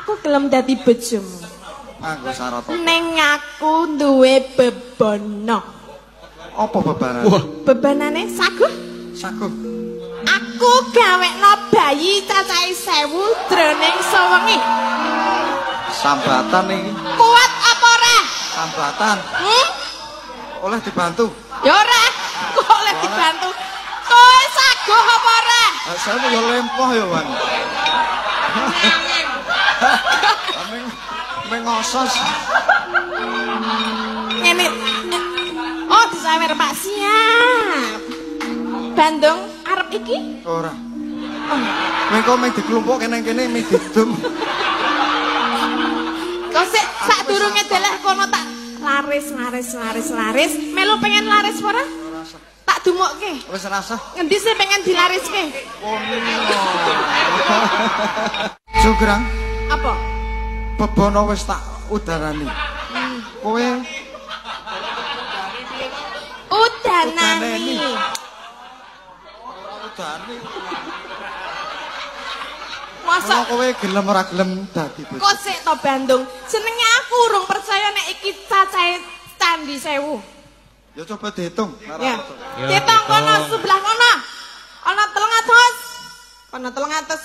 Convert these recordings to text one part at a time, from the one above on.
aku gelem dadi bojomu. Aku syarat. Ning aku duwe bebono. Apa bebanan? Bebanane saguh. Saguh. Aku gawekno bayi cacahe 1000 jroning sewengi. Sambatan iki. Kuat apa ora? Sambatan. Oleh dibantu. Ya ora. Kok oleh dibantu? Kowe saguh apa ora? Saya yo lempoh yo, Bang. Mengosos. Ngene. Oh, disawer Pak siap. Bandung arep iki? Ora. Mengko mung diklumpuk kene-kene mung didum. Kok sik sadurunge dalah kono tak laris. Melu pengen laris ora? Tak dumukke. Wis rasa. Ngendi sih pengen dilariske? Sugrang. Apa? Bebono wis tak udarani. Kowe udanani. Udani. Masa kowe gelem ora gelem dadi bojo. kok sik to Bandung? Jenenge aku urung percaya nek iki cacahe Candi 1000. Ya coba dihitung. Ya. Hitung kono sebelah kono. Ana 300. Kono 300.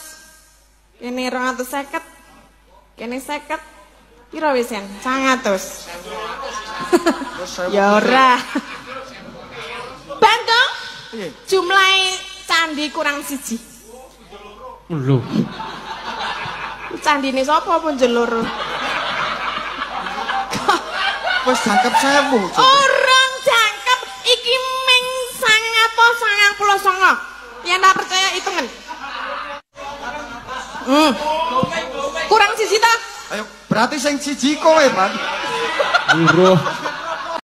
Kene 250. Kene 50. Piro wis yen? 100. Ya ora. Bandung. Piye? Jumlah candi kurang siji. Lho. Candine sapa pun jelur. Wis jangkep 1000. Orang jangkep iki ming 999. Yen tak percaya hitungan. Kurang siji ta? Ayo, berarti sing siji kowe, Bang. Lho.